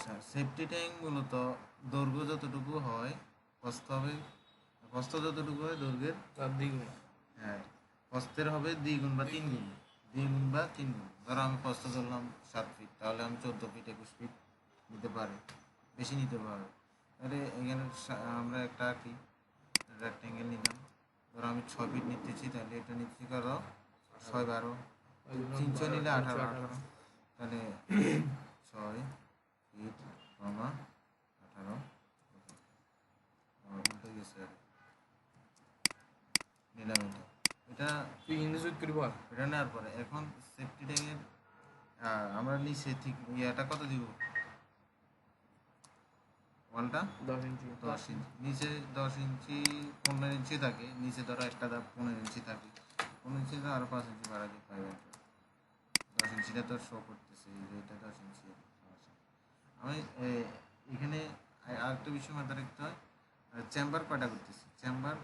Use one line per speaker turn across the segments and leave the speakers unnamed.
আচ্ছা, safety tank মূলত দৈর্ঘ্য যতটুকু হয় প্রস্থ যতটুকু হয় দৈর্ঘ্যের
তার দ্বিগুণ।
হ্যাঁ, প্রস্থের হবে 2 গুণ বা 3 গুণ, 2 গুণ বা 3 গুণ। ধরো আমি প্রস্থ ধরলাম 7 ফিট, তাহলে আমি 14 ফিট 21 ফিট নিতে পারি, বেশি নিতে পারবো। তাহলে এখানে আমরা একটা কি রেক্ট্যাঙ্গেল নিলাম, ধরো আমি 6 ফিট নিতেছি, তাহলে এটা নিচ্ছি করো 6 12, 300 নিলে 18, তাহলে 6 ফিট, 18 উল্টে গেছে, নিলাম এটা। এটা
তুই ইংরেজি করি বল।
এটা নেওয়ার পরে এখন সেফটি ট্যাঙ্কের আমরা নিচে ঠিক ইয়েটা কত দিব, ওয়ালটা
10 ইঞ্চি।
10 ইঞ্চি, নিচে 10 ইঞ্চি 15 ইঞ্চি থাকে, নিচে ধরো একটা 15 ইঞ্চি থাকে, 15 ইঞ্চি তো আরও 5 ইঞ্চি বাড়া দিয়ে পাইবেন। 10 ইঞ্চিটা তো শো করতেছে, এটা 10 ইঞ্চি। আমি এখানে আরেকটা বিষয় মাথায় রাখতে হয়, চেম্বার কয়টা করতেছি, চেম্বার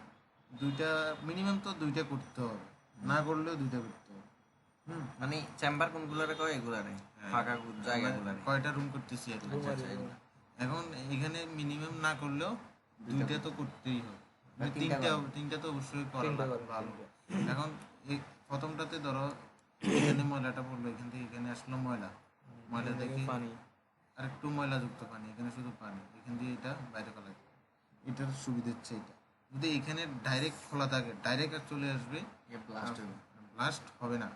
দুইটা, মিনিমাম তো দুইটা করতে হবে, না করলেও দুইটা করতে হবে।
মানে চেম্বার কোনগুলারে কয় এগুলারে ফাঁকা জায়গাগুলারে
কয়টা রুম করতেছি আর কি। এখন এখানে মিনিমাম না করলেও দুইটা তো করতেই হবে, তিনটা তো অবশ্যই করা ভালো। এখন এই প্রথমটাতে ধরো এখানে ময়লাটা পড়লো, এখান থেকে এখানে আসলো ময়লা দেখে
পানি,
আর একটু ময়লাযুক্ত পানি, এখানে শুধু পানি, এখান দিয়ে এটা বাইরে ফেলা যায়। এটার সুবিধা হচ্ছে এটা, যদি এখানে ডাইরেক্ট খোলা থাকে ডাইরেক্ট আর চলে আসবে, ব্লাস্ট হবে না।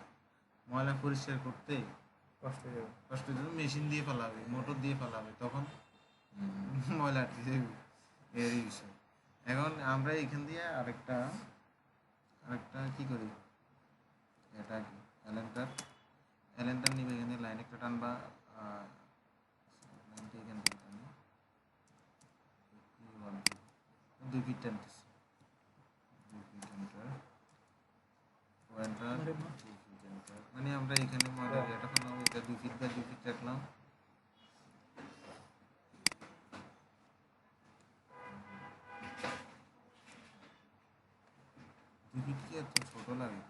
ময়লা পরিষ্কার করতে কষ্ট হয়ে মেশিন দিয়ে ফেলাবে, মোটর দিয়ে ফেলাবে, তখন ময়লা আটকে যাবে, এরই বিষয়। এখন আমরা এখান দিয়ে আরেকটা কি করি, এটা কি অ্যালেন্টার নিবে, এখানে লাইন একটা টানবা, এখান থেকে টানি 2 ফিট টানতেছি, 2 ফিট মানে আমরা এখানে ময়লা এটা ফেললাম, এটা 2 ফিট বা 2 ফিট রাখলাম। কি এত ছোট লাগে,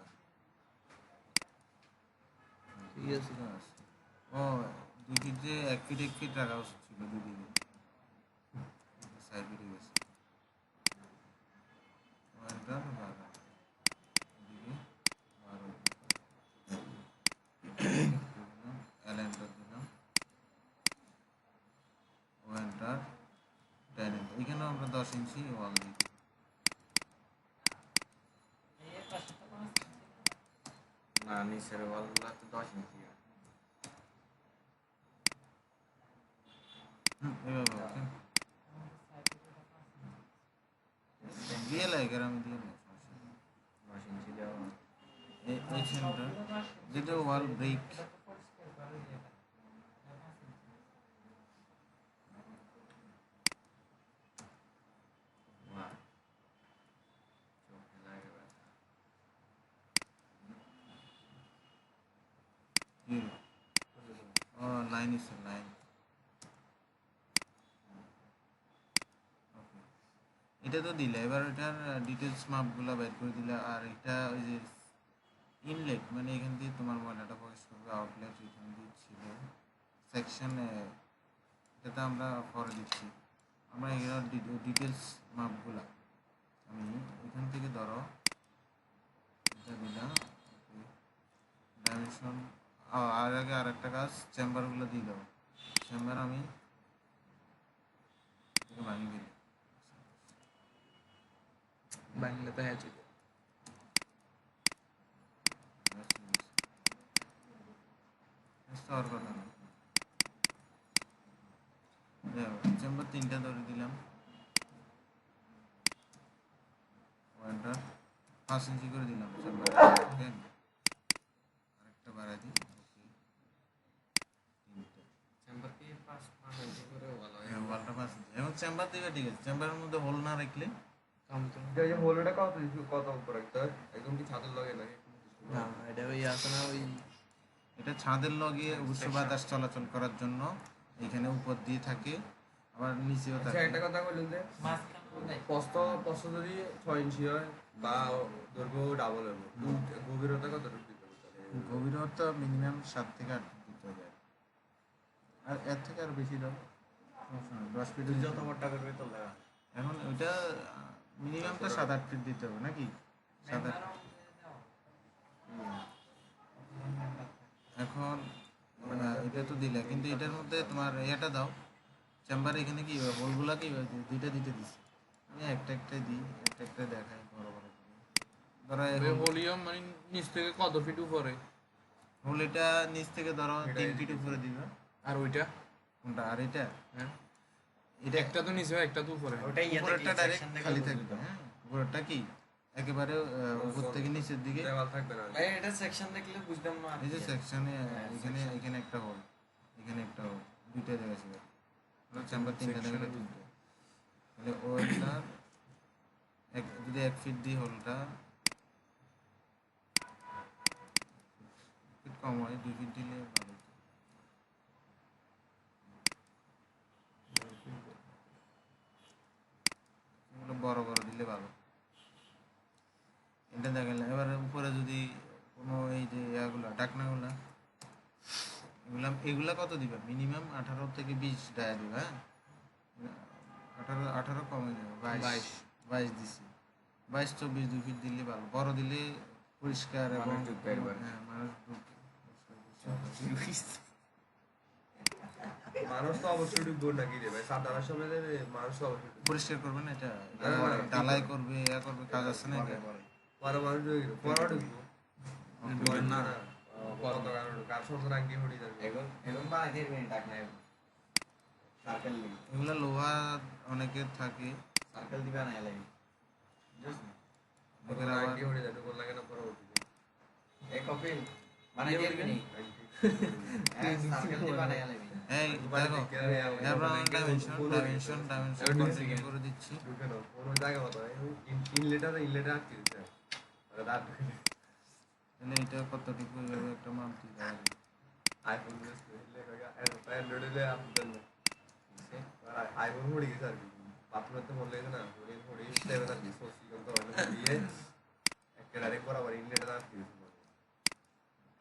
ঠিক আছে।
ও 2 ফিট যে 1 ফিট 1 ফিট রাখা উচিত ছিল, দুদিকে সাইড ফিটে গেছে। এখানেও আমরা 10 ইঞ্চি ওয়াল দিই,
না নিচের ওয়ালগুলা তো 10 ইঞ্চি।
এভাবে দিয়ে লাগে, আমি দিয়ে
10 ইঞ্চি দেওয়া
এই সেন্টার যেটা ওয়াল ব্রেক, লাইন ইস লাইন। এটা তো দিলে, এবার এটার ডিটেলস মাপগুলো বের করে দিলে, আর এটা ওই যে ইনলেট, মানে এখান দিয়ে তোমার ময়লাটা প্রবেশ করবে, আউটলেট এখান দিয়ে ছিল সেকশন, এটাতে আমরা পরে দিচ্ছি। আমরা এগুলোর ডিটেলস মাপগুলা আমি এখান থেকে ধরো এটা দিলাম ডাইমেনশন, আর আগে আর একটা কাজ, চেম্বারগুলো দিয়ে দেবো। চেম্বার আমি ভাঙি দিই,
বাংলা তো হ্যাঁ ছিল।
চেম্বার 3টা ধরে দিলাম, 5 ইঞ্চি করে দিলাম চেম্বার, আরেকটা বাড়াই দিই, ওয়ালটা 5 ইঞ্চি। এবং চেম্বার দিবে, ঠিক আছে, চেম্বারের মধ্যে হোল না রাখলে
হোলটা কত উপর রাখতে হয়, একদম কি ছাদের লগে লাগে?
না এটা ওই আছে না ওই,
এটা ছাদের লগে অবশ্য বাতাস চলাচল করার জন্য এখানে উপর দিয়ে থাকে, আবার নিচেও থাকে।
একটা কথা বললেন যে প্রস্থ যদি 6 ইঞ্চি হয় বা দৈর্ঘ্য ডাবল হবে, গভীরতা কতটুকু দিতে হবে?
গভীরতা মিনিমাম 7 থেকে 8 ফিট দিতে হবে, আর এর থেকে আর বেশি দাও সমস্যা নেই, 10 ফিট
তুই যত মোটা করবি তো লাগা
এখন ওইটা মিনিমাম তো 7-8 ফিট দিতে হবে নাকি 7-8। এখন এটা তো দিলে, কিন্তু এটার মধ্যে তোমার এটা দাও চেম্বারে, এখানে কি হোলগুলা কি দুইটা দিতে দিছি, আমি একটা একটাই দিই, একটা একটা দেখাই বড় বড় করে। ধরো
ভলিউম মানে নিচ থেকে কত ফিট উপরে?
হোল এটা নিচ থেকে ধরো 3 ফিট উপরে দিবে।
আর ওইটা?
কোনটা? আর এটা
হ্যাঁ,
এটা
একটা তো নিচে একটা তো উপরে।
ওটাই
উপরেরটা ডাইরেক্ট খালি থাকবে, হ্যাঁ উপরেরটা কি একেবারে উপর থেকে নিচের দিকে।
দেওয়াল থাকবে না।
ভাই এটা সেকশন দেখলে বুঝতাম না
এই যে সেকশনে এখানে এখানে একটা হোল, এখানে একটা হোল, দুইটা জায়গা ছিল, চেম্বার তিনটা জায়গায় দুটো, তাহলে ওইটা যদি 1 ফিট দিই হোলটা ফিট কম হয়, 2 ফিট দিলে ভালো হতো। এগুলো বড় বড় দিলে ভালো। এটা দেখেন এবার উপরে যদি কোনো এই যে ইয়াগুলা ডাকনাগুলা এগুলা এগুলা কত দিবা? মিনিমাম 18 থেকে 20 ডায়া দিবা, হ্যাঁ 18 কমে যাবে, 22 দিছি, 22-24 2 ফিট দিলে ভালো, বড় দিলে পরিষ্কার এবং
মানুষ ঢুকবে একবার।
হ্যাঁ মানুষ ঢুকবে।
মানুষ তো অবশ্যই ঢুকবো নাকি রে ভাই, সাধারণ সময় মানুষ তো অবশ্যই ঢুকবো।
পরিষ্কার করবে না এটা,
না, না, না,
ঢালাই করবে, ইয়া করবে, কাজ আছে না এটা।
পরে মানুষ ঢুকবো, পরে ঢুকবো
ঢুকবেন না।
কত কারণ কার সুন্দর আঙ্গি হড়ি যাবে।
এখন এখন বানাই দিয়ে ডাক নাই সার্কেল দিবি
এগুলা লোহা অনেকের থাকে,
সার্কেল দিবা না এলাই
অনেকের আবার
আঙ্গি হড়ি যাবে, কোন লাগে না পরে উঠবে।
এই কপিল বানাই দিয়ে দিবি সার্কেল দিবা না এলাই
এই দেখো ডাইমেনশন কনফিগার করে দিচ্ছি।
ঢুকে নাও, কোনো জায়গা মতো ইনলেটার আটকে দিতে হবে। ওটা দাঁত ঢুকে দেয়।
তাহলে এটা কতটুকু এইভাবে একটা মাপ দিতে হবে।
আইফোন অ্যান্ড্রয়েড হলে আপনি দেন না। আইফোন পড়ে গেছে আর কি, বাথরুমে তো বললে না পড়ে দেবে আর কি, সত্যি কিন্তু দিয়ে একটা ডাইরেক্ট বরাবর ইনলেটার আটকে দিতে হবে।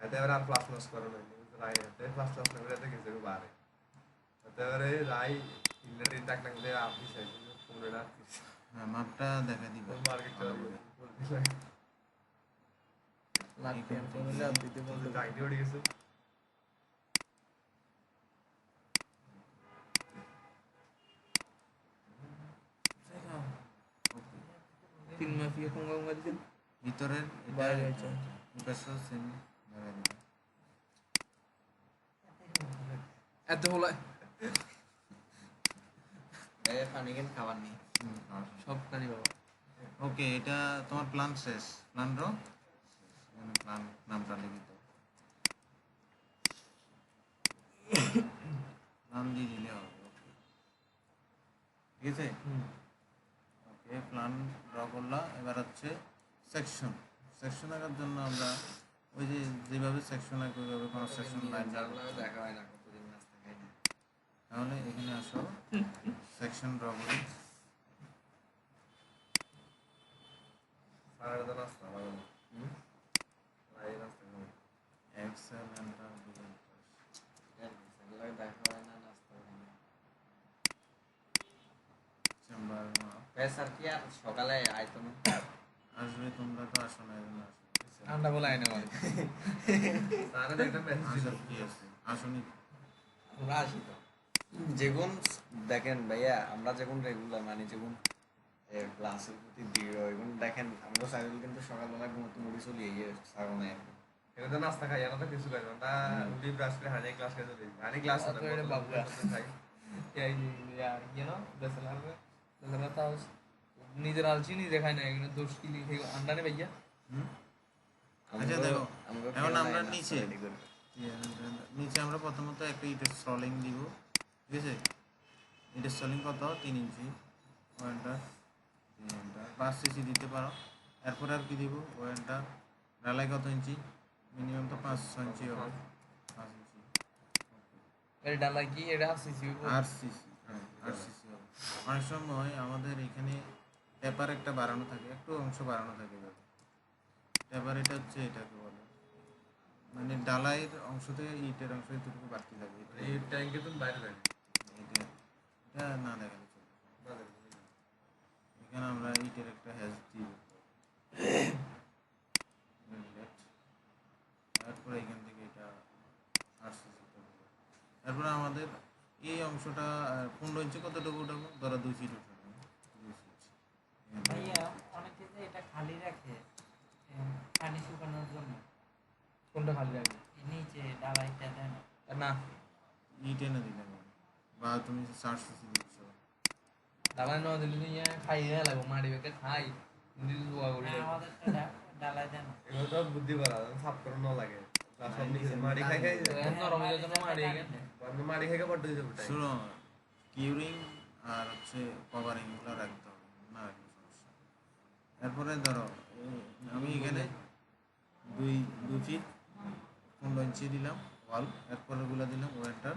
এতে এবার আর প্লাস প্লাস করো না, প্লাস প্লাস না করে গেছে বারে, এবারে যাই ইনলেটার টাক টাক দিয়ে আপনি চাইছেন ফোনে আটকে
হ্যাঁ মাপটা দেখা দিবা।
মার্কেট
লাগবে আমি বলে আর দিতে বলতে
আইডি উঠে গেছে।
তিন মাফিয়া কোন কোন দিন
ভিতরের এটা
বাইরে আছে।
পাশে সেম দেখা দিবা।
এত হলো
এই পানি কেন খাবার নেই
সব কানি বাবা।
ওকে, এটা তোমার প্ল্যান শেষ। প্ল্যান রো প্ল্যান নামটা লিখে দাও, নাম দিয়ে দিলে হবে। ওকে ঠিক আছে, ওকে প্ল্যান ড্র করলাম। এবার হচ্ছে সেকশন। সেকশন আঁকার জন্য আমরা ওই যে যেভাবে সেকশন আঁকবে ওইভাবে কোনো সেকশন লাইন
দেখা হয় না কতদিন নাস্তা খাই না
তাহলে এখানে আসো, সেকশন ড্র করি।
সারা রাত নাস্তা ভালো না। এই নাস্তা খাবো।
এক্সেলেন্ট
দেখা হয় না নাস্তা খাই না
চেম্বার
স্যার কি আর সকালে আইতো না
আসবে, তোমরা তো আসো না, এজন্য আসো।
ঠান্ডা বলে আইনা মানে
সারা একটা মেসেজ দিল।
আসো, কি আছে আসনি?
আমরা আসি তো যেগুন দেখেন ভাইয়া, আমরা যেগুন রেগুলার মানে যেগুন ক্লাসের প্রতি দৃঢ় এগুন দেখেন, আমরা সাইকেল কিন্তু সকালবেলা ঘুমোতে মুড়ি চলে গিয়ে সারণে
এটা তো নাস্তা খাই, আমরা তো কিছু খাই না। না উঠি ব্রাশ করে হানি ক্লাস করে দিই। হানি ক্লাস
অত এটা বাবুরা।
খাই।
এই यार ये ना दसलार था নিজের আলছি নিজে খাই না, এখানে দোষ কি লিখে আন্ডা নে ভাইয়া।
আচ্ছা দেখো, এখন আমরা নিচে আমরা প্রথমত একটা ইটের স্টলিং দিব, ঠিক আছে? ইটের স্টলিং কত? 3 ইঞ্চি, ওয়েন্টার 3 ইঞ্চি 5 সিসি দিতে পারো। এরপর আর কি দিব? ওয়েন্টার। ঢালাই কত ইঞ্চি? মিনিমাম তো 5-6 ইঞ্চি হবে, 5 ইঞ্চি।
এর ডালা কি এটা আসিছি
8 সিসি, হ্যাঁ 8 সিসি হবে। অনেক সময় আমাদের এখানে পেপার একটা বাড়ানো থাকে, একটু অংশ বাড়ানো থাকে। পেপার এটা হচ্ছে এটাকে বলে, মানে ডালাইয়ের অংশ থেকে ইটের অংশ এতটুকু বাড়তি থাকে।
এই ট্যাঙ্কে তুমি বাইরে রাখি।
এটা এটা না দেখালে চলবে
না দেখলে
এখানে আমরা ইটের একটা হ্যাজ দিই তারপরে এখান থেকে এটা আসছে তারপরে আমাদের এই অংশটা 15 ইঞ্চি কতটুকু উঠাবো ধরো 2 ফিট উঠাবো 2 ফিট
ভাইয়া অনেকে যে এটা খালি রাখে পানি শুকানোর জন্য
কোনটা খালি রাখবে
এই নিচে ডালাইটা দেয় না
না
ইট এনে দিলাম বা তুমি 4 সিসি দিচ্ছ
দালাই না দিলে নিয়ে খাই না লাগবো মাটি বেকে খাই দিদি দোয়া করি
না, আমাদের তো ডালাই দেয় না
এগুলো তো বুদ্ধি করা সাফ করে না লাগে সব নিচে মাটি খাই খাই
নরম হয়ে যাচ্ছে না মাটি এখানে
মাটি খাই খাই পড়তে যাবে
শুনো কিউরিং আর হচ্ছে কভারিং গুলো রাখতে হবে না রাখলে সমস্যা এরপরে ধরো আমি এখানে 2 ফিট 15 ইঞ্চি দিলাম ওয়াল এরপরে গুলো দিলাম ওয়েন্টার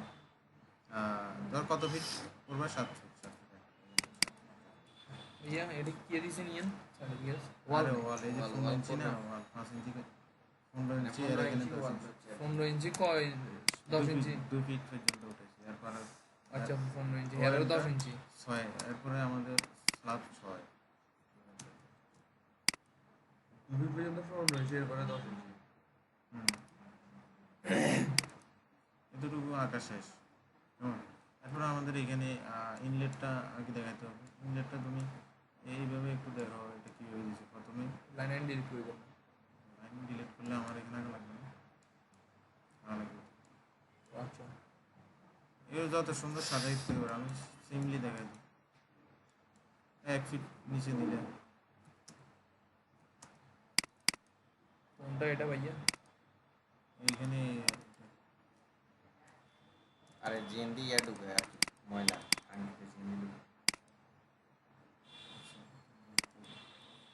ধর কত ফিট করবে 7 ফিট
ইয়া এটা কি দিছেন ইয়ান চলে গেছে
ওয়াল ওয়াল এই যে 15 ইঞ্চি না ওয়াল 5 ইঞ্চি 15 ইঞ্চি এর এখানে 10 ইঞ্চি
15 ইঞ্চি কয় 10 ইঞ্চি
2 ফিট পর্যন্ত উঠেছে এরপরে
আচ্ছা 15 ইঞ্চি এর 10 ইঞ্চি
6 এরপরে আমাদের স্ল্যাব 6
দুই পর্যন্ত ফোন রয়েছে এরপরে 10 ইঞ্চি
এতটুকু আঁকা শেষ কেমন এরপরে আমাদের এখানে ইনলেটটা আগে দেখাতে হবে ইনলেটটা তুমি এইভাবে একটু দেখো এটা কি হয়ে গেছে প্রথমে
লাইন এন্ড ডিলিট করে দাও
লাইন ডিলিট করলে আমার এখানে আগে লাগবে না লাগবে
আচ্ছা
এর যত সুন্দর সাজাই দিতে পারে আমি সিম্পলি দেখাই দিই 1 ফিট নিচে দিলে
কোনটা এটা ভাইয়া
এইখানে
আরে জিএনডি ইয়া ঢুকে আর কি, ময়লা আঙ্গিতে জিএনডি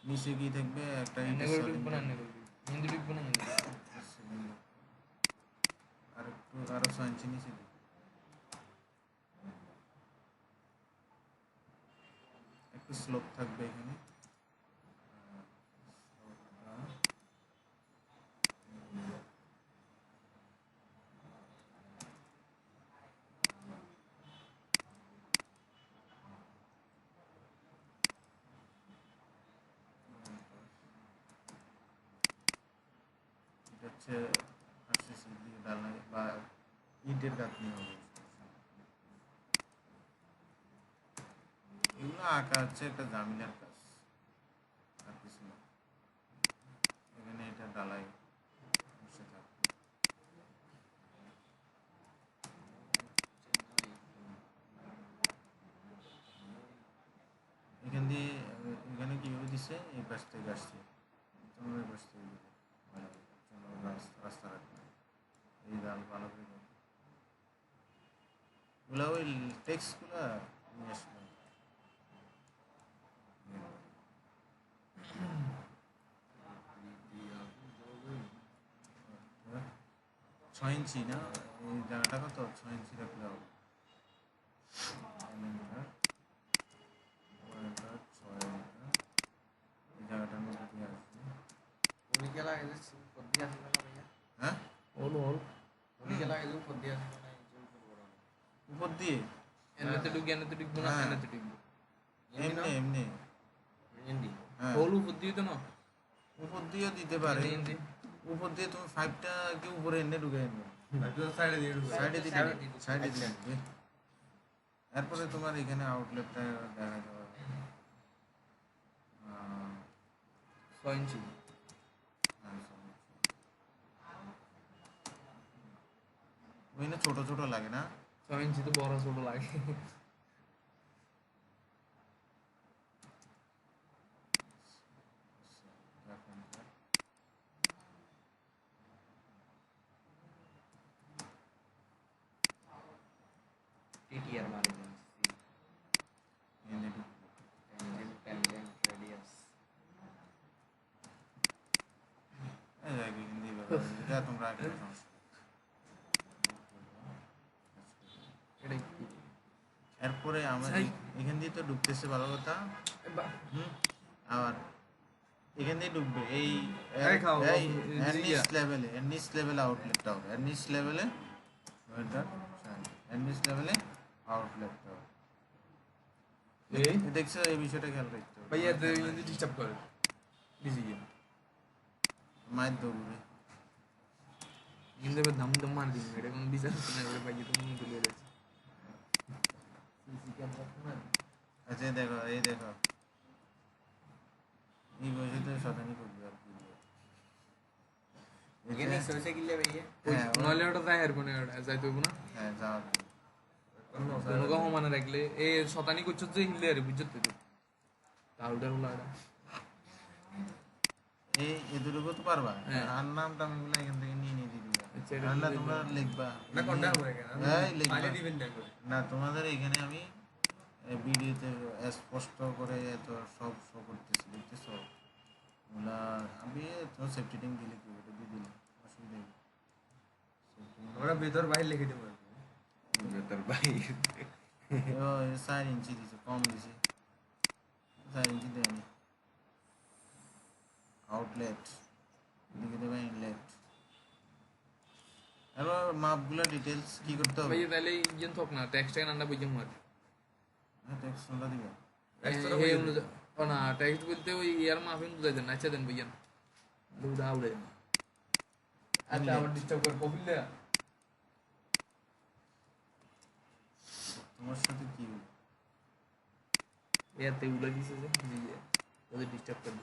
নিচে কি থাকবে একটা
নেগেটিভ বানা নেগেটিভ নেগেটিভ বানা
আর একটু আরো 6 ইঞ্চি নিচে দিই একটু স্লোপ থাকবে এখানে এটা হচ্ছে আরসিসি দিয়ে ঢালাই বা ইটের গাঁথনি হবে এগুলো আঁকা হচ্ছে একটা জামিলার কাজ আর কিছু না এখানে এটা ঢালাই বসে থাকবে এখান দিয়ে এখানে কিভাবে দিছে এই পাশ থেকে আসছে তোমরা এই পাশ থেকে দিবে রাস্তা রাখবে এই ডাল ভালো করে ওগুলা ওই টেক্সটগুলা নিয়ে আসবে 6 ইঞ্চি না এই জায়গাটা কত 6 ইঞ্চি রাখলে হবে এই জায়গাটার মধ্যে দিয়ে আসবে
উনি কে লাগে পদ্ধতি আসবে না ভাইয়া
হ্যাঁ
হল হল
উনি কে লাগে পদ্ধতি আসবে না এই জন্য করব
উপর দিয়ে
এনতে ঢুকবো না
হ্যাঁ।
এনতে ঢুকবো
এমনি এমনি
জিএনডি
হ্যাঁ
হল উপর দিয়ে তো না
উপর দিয়েও দিতে পারে
এনতে
উপর দিয়ে তুমি 5টা কি উপরে এনে ঢুকে এনে
একদম সাইডে দিয়ে ঢুকে
সাইডে দিতে
Side এ দিতে।
সাইডে দিতে এরপরে তোমার এখানে আউটলেটটা দেখা যাবে
6 ইঞ্চি
ওইখানে ছোট ছোট লাগে না
6 ইঞ্চি তো বড় ছোট লাগে
টিটিআর মারে দেন
এনে ঢুকবে
ট্যানজেন্ট রেডিয়াস
এই জায়গায় হিন্দি ব্যবহার এটা তোমরা আগে সমস্যা
এটা কি
এরপরে আমরা
ছাই।
এখান দিয়ে তো ঢুকতেছে ভালো কথা হুম আবার এখান দিয়ে ঢুকবে এই
এই খাও,
নিচ লেভেলে নিচ লেভেলে আউটলেটটা হবে নিচ লেভেলে ওয়েটার নিচ লেভেলে আউটলেটটা হবে
এই
দেখছো এই বিষয়টা খেয়াল রাখতে হবে।
ভাইয়া কিন্তু ডিস্টার্ব করে ডিজি গেম
মায়ের দৌড়ে
কিন্তু এবার দাম দাম মার দিন এটা কোনো বিচার হচ্ছে না এবার ভাইয়া তো মনে তুলে যাচ্ছে সিসি ক্যামেরা তো না
আচ্ছা এই দেখো এই বয়সে তো শতানি করবি আর কি বলবো।
এখানে সরষে কিনলে ভাইয়া
হ্যাঁ,
নইলে ওটা তাই আর কোনে যাইতে হইব না
হ্যাঁ যাওয়ার
কোনো গাহ মানে রাখলে এ শতানি করছো যে হিলে আরে বুঝতে তো তাহলে হলো এটা
এই এদুরুকো তো পারবা
হ্যাঁ।
আর নাম টাম এগুলো এখান থেকে নিয়ে দিবা
আচ্ছা, এটা
রান্না
দিয়ে
তোমরা লিখবা
না কোনটা হবে কেন
এই লিখবা
আগে দিবেন না করে
না তোমাদের এখানে আমি ভিডিওতে স্পষ্ট করে তো সব শো করতেছি দেখতেছো ওগুলা আমি তো সেফটি ট্যাঙ্ক দিলে কি ওটা দিয়ে দিলে অসুবিধা নেই
আমরা ভিতর বাইরে লিখে দেব
তোর ভাই
4 ইঞ্চি দিছে কম দিছে 4 ইঞ্চি দেয়নি আউটলেট দিকে দেবে ইনলেট এবার মাপগুলো ডিটেলস কি করতে হবে
ভাইয়া তাহলে ইঞ্জিন থক না টেক্সট এখানে আন্ডা বুঝে মার
টেক্সট কোনটা দিবে
এই অনুযায়ী ও না টেক্সট বলতে ওই ইয়ার মাফিন বুঝাই দেন আচ্ছা দেন ভাইয়া দুটা আউড়ে আচ্ছা আবার ডিস্টার্ব করে কপিল দেয়া
তোমার সাথে কি
ইয়াতে উলা দিছে যে বুঝিয়ে ওদের ডিস্টার্ব করে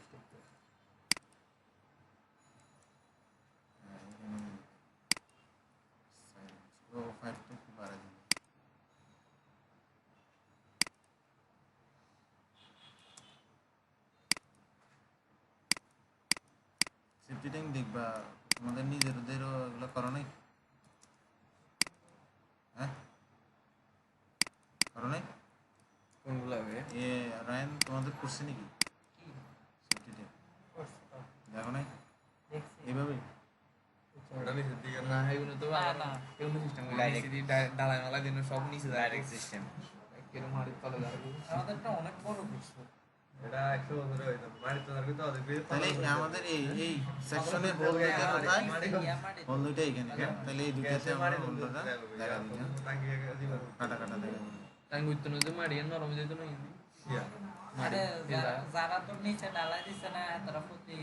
ও ফাইলটা একটু বাড়া দিবে সেফটি ট্যাঙ্ক দেখবা তোমাদের নিজেদেরও এগুলো করো নাই হ্যাঁ করো নাই
কোনগুলো ভাইয়া
এ রায়ন তোমাদের করছে নাকি
কি
সেফটি ট্যাঙ্ক
করছে তো
দেখো নাই
দেখছি
এইভাবে
ওটা নিচের দিকে
না এগুলো তো
না, না।
এগুলো সিস্টেম
Direct.
ডালাই মালাই দিন সব নিচে
ডাইরেক্ট সিস্টেম
কিরকম হাড়ির তলে দাঁড়াবে
আমাদেরটা অনেক বড় করছে
এটা 100 বছর হইতো মারি তো আর কিন্তু ওদের
তাহলে আমাদের এই সেকশনের হোল দুইটা কোথায় হোল দুইটা এখানে তাহলে এই দুইটাতে আমরা হোলটা দেখা দিলাম কাটা কাটা দেখা দিলাম
তাই বুঝতো না যে মারি নরম যেত না কিন্তু
আরে যারা তো নিচে ডালাই দিছে না তারা প্রতি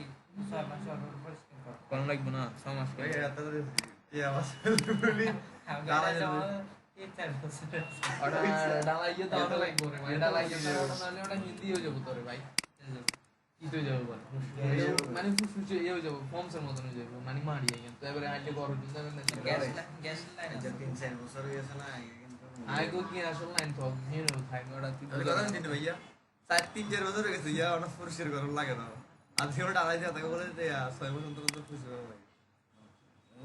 6 মাস পর পরিষ্কার করে
কোন লাগবে না 6 মাস করে
ডালাই যাওয়া 3-4 বছর
ওটা ডালাই গিয়ে দাও লাগবে রে ভাই ডালাই গিয়ে ওটা নালে ওটা হিন্দি হয়ে যাবে তোরে ভাই কি তো যাবে বল মানে ফুসফুসে ইয়ে হয়ে যাবে ফর্মসের মতন হয়ে যাবে মানে মারি কিন্তু এবারে আইলে গরম দিন যাবে না
গ্যাস লাইন
যে 3-4 বছর হয়ে গেছে না আগে কিন্তু
আই গো কি আসল লাইন তো নিয়ে নেব থাই ওটা তুই
কথা দিন ভাইয়া 4-3 বছর হয়ে গেছে ইয়া অনেক পরিষ্কার গরম লাগে না আজকে ওটা আড়াই দিয়ে তাকে বলে যে 6 বছর অন্তর খুশি গরম লাগে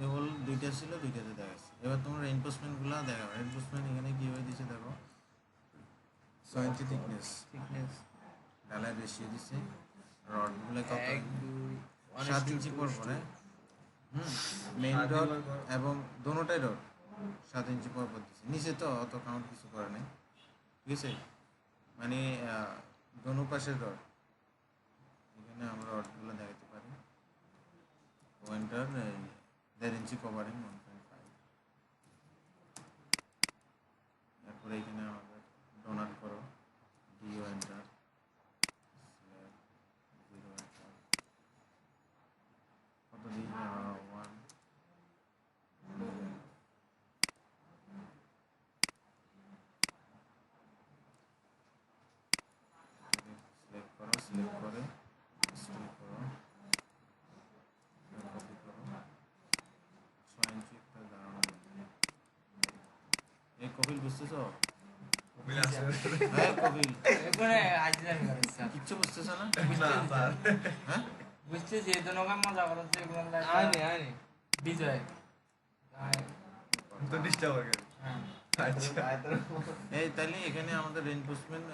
এই হোল দুইটা ছিল দুইটাতে দেখা গেছে এবার তোমরা রেইনফোর্সমেন্ট গুলো দেখাও রেইনফোর্সমেন্ট এখানে কি হয়ে দিছে দেখো 6 ইঞ্চি থিকনেস
থিকনেস
ঢালাই রেশিও দিছে রড গুলো কত
1 2
7 ইঞ্চি পর পরে মেইন রড এবং দোনোটাই রড 7 ইঞ্চি পর পর দিছে নিচে তো অত কাউন্ট কিছু করে নাই ঠিক আছে মানে দোনো পাশের রড এখানে আমরা রডগুলো দেখাতে পারি ওয়েন্টার 1.5 ইঞ্চি কভারিং 1.5 তারপরে এখানে আমাদের ডোনাট করো ডি ওয়েন্টার কত দিই 1 সিলেক্ট করো সিলেক্ট করে স্টোর করো কপি করো 6 ইঞ্চি একটা দাঁড়ানো এই কপিল বুঝতেছো
মিল আছে
হ্যাঁ কপিল
এবারে আজ জানি করেছে
কিচ্ছু বুঝতেছো না
না স্যার
হ্যাঁ
বুঝতে যে দনগা মজা করছে এগুলো
আইনে আইনে
বিজয়
তো ডিস্টার্ব হয়ে গেল
হ্যাঁ
আচ্ছা
এই তাহলে এখানে আমাদের রেইনফোর্সমেন্ট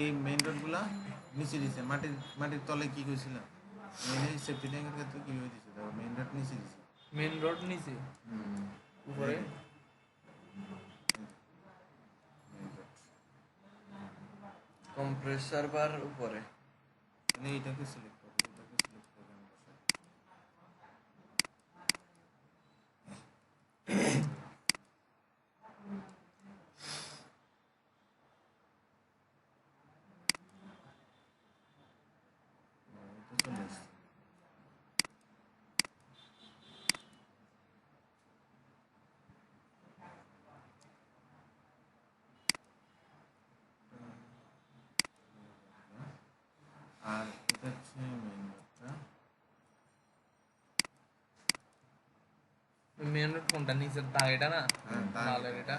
এই মেইন রোডগুলা নিচে দিছে মাটির তলে কি কইছিলাম এই সেফটি ট্যাঙ্কের ক্ষেত্রে কি হয়ে দিছে দেখো মেইন রোড নিচে দিছে
মেন রোড নিচে উপরে
মেইন রোড
কম্প্রেসর বার উপরে
তাহলে এটাকে সিলেক্ট করো এটাকে সিলেক্ট করে এখানে বসাও
কোনটা নিচের দাগ এটা না
হ্যাঁ, দাগ
লালের
এটা।
এটা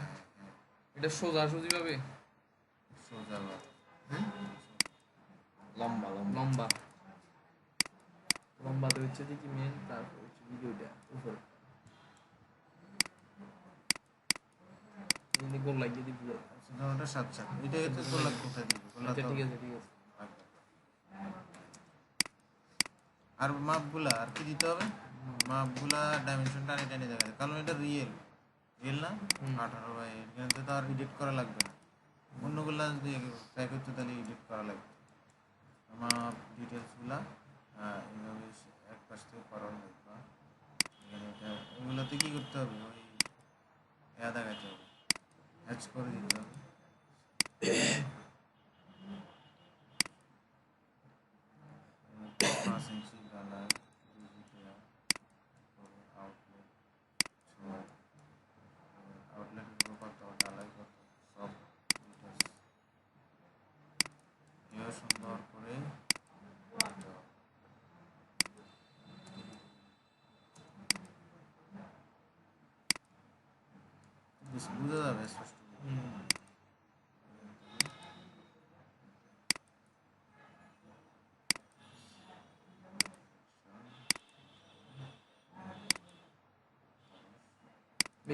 এটা সোজাসুজি ভাবে
সোজা বা
লম্বা লম্বা
লম্বা লম্বাতে হচ্ছে যে কি মেন তারপর হচ্ছে ভিডিওটা উপরে যদি গোল লাগিয়ে দিবি
ওটা সাত সাত এটা হচ্ছে গোলা কোথায় দিবি গোলা
আচ্ছা
তো
ঠিক আছে ঠিক আছে
আর মাপগুলা আর কি দিতে হবে মাপগুলা ডাইমেনশন টানে টানে দেখা যায় কারণ এটা রিয়েল রিয়েল না 18 বাই এখানে তো আর এডিট করা লাগবে না অন্যগুলা যদি ট্রাই করতে তাহলে এডিট করা লাগবে মাপ ডিটেলসগুলা এইভাবে এক পাশ থেকে করানো লাগবে এখানে এটা এগুলোতে কি করতে হবে ওই দেখাতে হবে হ্যাচ করে দিতে হবে 5 ইঞ্চি ডালার আউটলেট আউটলেট কত ডালাই কত সব ডিটেলস এও সুন্দর করে বুঝা যাবে স্পষ্ট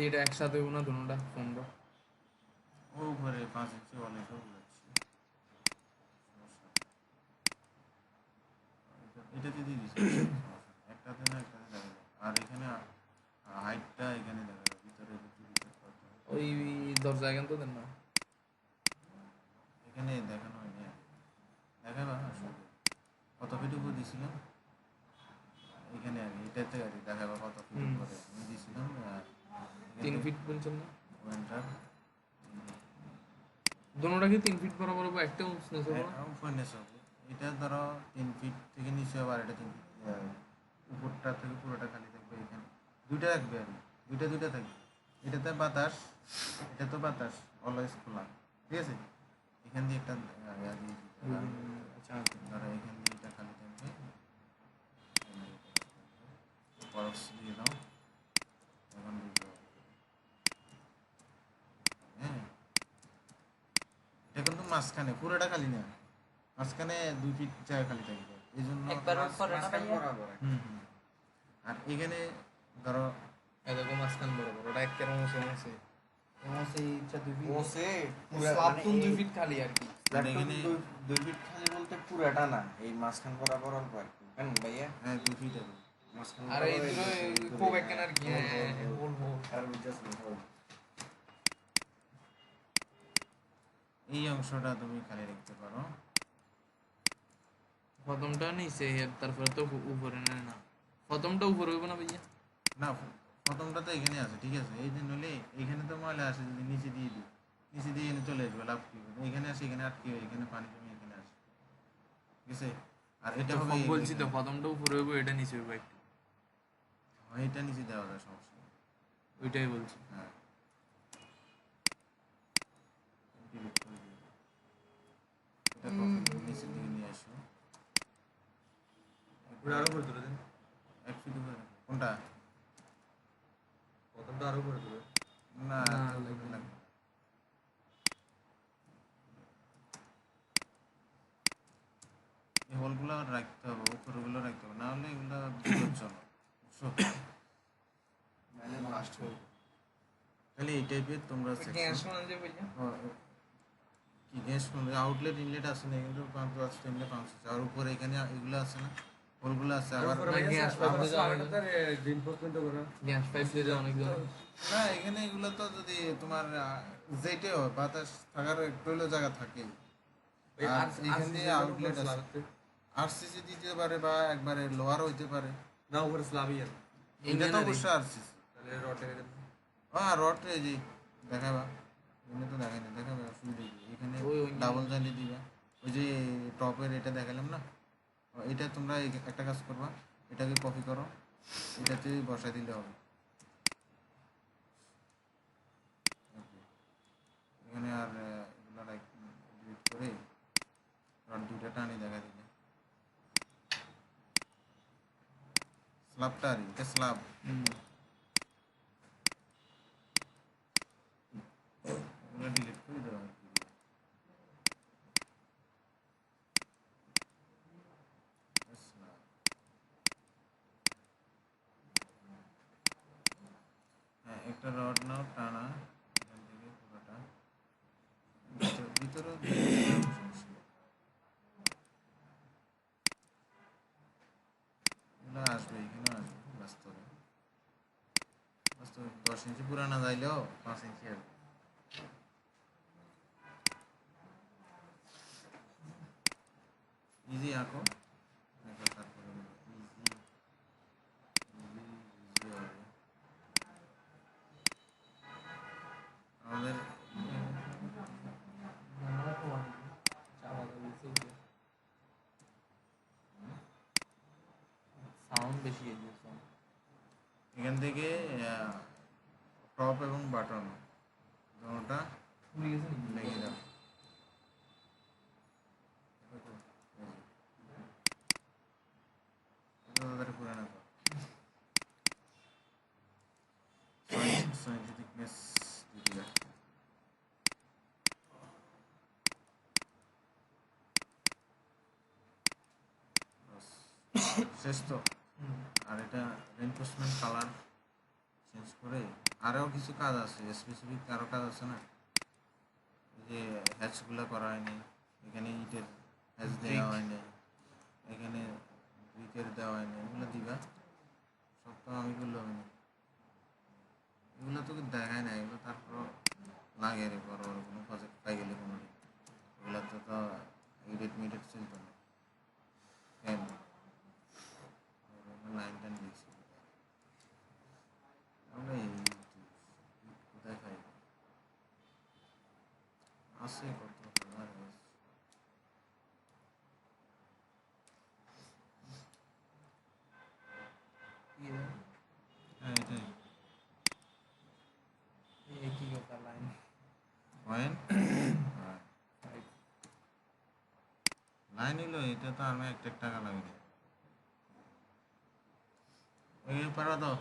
এটা একসাথে হইব না দুটোটা ফোনটা
ও উপরে 5 ইঞ্চি অনেক যাচ্ছে এটাতে দিয়ে দিচ্ছি একটাতে না একটাতে দেখা যাবে আর এখানে হাইটটা এখানে দেখা যাবে ভিতরে
ওই দরজা এখান তো দেন না
এখানে দেখানো হয়নি দেখাবা আসলে কত ফিট উপর দিয়েছিলাম এখানে আর এটাতে আর দেখাবা কত ফিট উপরে আমি দিয়েছিলাম
3 ফিট বলছেন না
ওয়েন্টার
দুটোটা কি 3 ফিট বরাবর হবে একটা উঁচনেস হবে না
উপরনেস হবে এটা ধরো 3 ফিট থেকে নিচে হবে আর এটা 3 ফিট উপরটা থেকে পুরোটা খালি থাকবে এখানে দুইটা থাকবে আর দুইটা দুইটা থাকবে এটাতে বাতাস এটা তো বাতাস অলওয়েজ খোলা ঠিক আছে এখান দিয়ে একটা ইয়া দিয়ে
আচ্ছা
ধরো এখান দিয়ে এটা খালি থাকবে বক্স দিয়ে দাও এখন বুঝতে হবে হ্যাঁ এটা কিন্তু মাঝখানে পুরোটা খালি না মাঝখানে 2 ফিট জায়গা খালি থাকবে এই জন্য
একবার উপরে না ভাইয়া
বরাবর
আর এখানে ধরো
এরকম মাঝখান বরাবর ওটা এক কেরম আছে আছে সেই ইচ্ছা 2 ফিট
ওসে
স্ল্যাব তো 2 ফিট খালি আর কি
আর এখানে
2 ফিট খালি বলতে পুরাটা না এই মাঝখান বরাবর অল্প আর কি কেন ভাইয়া
হ্যাঁ 2 ফিট হবে
মাঝখান
আরে ইদুরে খুব একখান আর কি হোল হোল
আর জাস্ট
এই অংশটা তুমি খালি রাখতে পারো
প্রথমটা নিচে তারপরে তো উপরে না প্রথমটা উপরে হইব না ভাইয়া
না প্রথমটা তো এখানে আছে ঠিক আছে এই যে নলে এখানে তো ময়লা আসে যদি নিচে দিয়ে দিই নিচে দিয়ে এনে চলে আসবে লাভ কি হবে এখানে আসে এখানে আটকে এখানে পানি জমে এখানে আসে ঠিক আছে আর এটা হবে
বলছি তো প্রথমটা উপরে হইব এটা নিচে হইব একটু
এটা নিচে দেওয়া যায় সমস্যা নেই।
ওইটাই বলছি
হ্যাঁ ডিলিট করে দিই এটা নিচে দিকে নিয়ে আসো
পুরো আরো করে তুলে দেন
1 ফিট উপরে কোনটা
প্রথমটা আরো করে তুলে
না
না,
লাগবে না এই হোলগুলো রাখতে হবে উপরগুলো রাখতে হবে না হলে এগুলো বিপজ্জনক বুঝছো
মানে লাস্ট
তাহলে এই টাইপের তোমরা
গ্যাস শোনা যে ভাইয়া
কি গ্যাস আউটলেট ইনলেট আছে না কিন্তু পাম্প আছে টাইমে পাম্প আছে আর উপরে এখানে এগুলো আছে না হোলগুলো আছে আবার
গ্যাস পাইপ
রিইনফোর্সমেন্ট করে
গ্যাস পাইপ দিয়ে অনেক জন
না এখানে এগুলো তো যদি তোমার যেটা হয় বাতাস থাকার একটু হলেও জায়গা থাকে আর এখান দিয়ে আউটলেট আছে আরসিসি দিতে পারে বা একবারে লোয়ার হইতে পারে
না উপরে স্ল্যাবই আছে
এটা তো অবশ্যই আরসিসি
তাহলে রড টেনে দেন
হ্যাঁ রড এই যে দেখাবা এখানে তো দেখাই না দেখাবে অসুবিধা কি এখানে
ওই
ডাবল জালি দিবা ওই যে টপের এটা দেখালাম না এটা তোমরা একটা কাজ করবা এটাকে কপি করো এটাতে বসাই দিলে হবে এখানে আর এগুলো ডিলিট করে রড দুইটা টানি দেখা দিলে স্ল্যাবটা আর এটা স্ল্যাব 10 ইঞ্চি পুরানো যাইলেও 5 ইঞ্চি আসবে। ইজি আঁকো, তারপরে ইজি ইজি ইজি হবে আমাদের।
সাউন্ড বেশি
এখান থেকে টপ এবং বাটন দুটোটা
ভুলে গেছেন
লেগে যাবে। তাদের পুরানো thickness দিতে হবে। শেষ তো। আর এটা রেনফোর্সমেন্ট কালার চেঞ্জ করে আরও কিছু কাজ আছে, স্পেসিফিক আরও কাজ আছে না, এই যে হ্যাচগুলো করা হয়নি, এখানে ইটের হ্যাচ দেওয়া হয়নি, এখানে ব্রিকের দেওয়া হয়নি, এগুলো দিবা। সব তো আমি করলে হবে না, এগুলো তোকে দেখায় না, এগুলো তারপর লাগে রে বড় বড় কোনো প্রজেক্ট পাই গেলে কোনো এগুলো তো এডিট মিডিট চলতো না। লাইন টাইন দিয়েছি আমরা এই কোথায় খাই আছে কত খাবার হ্যাঁ এটাই
কি কথা লাইন
পয়েন্ট লাইন হইলো এটা তো আমি একটা টাকা লাগে ওই পারো তো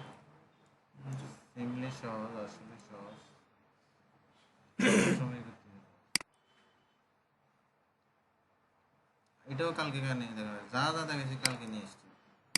এমনি সহজ আসলে সহজ সময় করতে হবে। এটাও কালকে নিয়ে দেখা যা যা দেখেছি কালকে নিয়ে এসছি।